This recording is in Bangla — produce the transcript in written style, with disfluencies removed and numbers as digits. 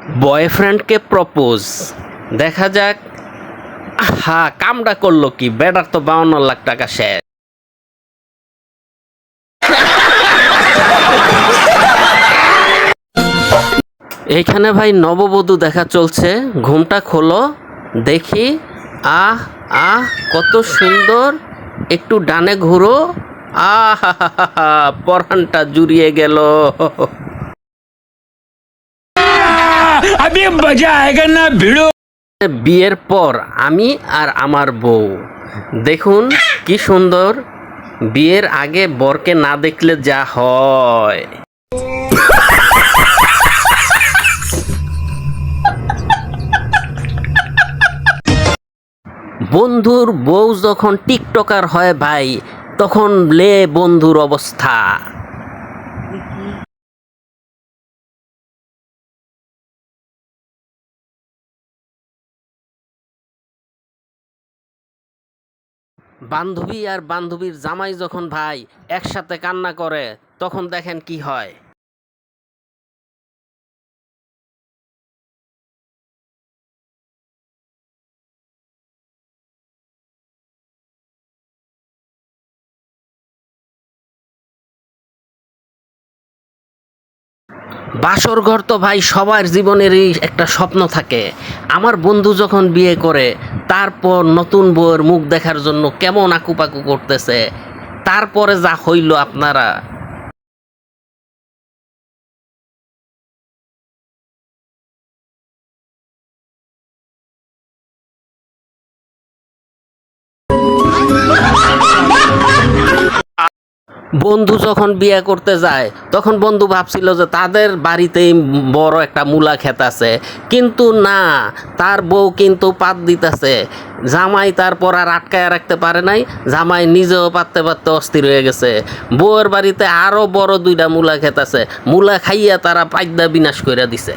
বয়ফ্রেন্ডকে প্রপোজ, দেখা যাক। হ্যাঁ, কামটা করলো কি, বেটার তো 52 লাখ টাকা শেষ। এইখানে ভাই নববধূ দেখা চলছে, ঘুমটা খোলো দেখি। আহ আহ কত সুন্দর, একটু ডানে ঘুরো। আহ পরানটা জুড়িয়ে গেল। अभी मजा आएगा ना भिड़ो। বিয়ের পর আমি আর আমার বউ, দেখুন কি সুন্দর। বিয়ের আগে বরকে না দেখলে যা হয়। বন্ধুর বউ যখন টিকটকার হয় ভাই, তখন লে বন্ধুর অবস্থা। বান্ধবী আর বান্ধবীর জামাই যখন ভাই একসাথে কান্না করে, তখন দেখেন কি হয়। বাসর ঘর তো ভাই সবার জীবনেরই একটা স্বপ্ন থাকে। আমার বন্ধু যখন বিয়ে করে, তারপর নতুন বউয়ের মুখ দেখার জন্য কেমন আকুপাকু করতেছে, তারপরে যা হইল আপনারা। বন্ধু যখন বিয়ে করতে যায়, তখন বন্ধু ভাবছিল যে তাদের বাড়িতেই বড় একটা মূলা ক্ষেত আছে, কিন্তু না, তার বউ কিন্তু পাত দিতেছে। জামাই তারপর আর আটকায় রাখতে পারে নাই, জামাই নিজেও পাততে পাততে অস্থির হয়ে গেছে। বউয়ের বাড়িতে আরো বড় 2টা মূলা ক্ষেত আছে, মূলা খাইয়া তারা পাইদা বিনাশ করে দিছে।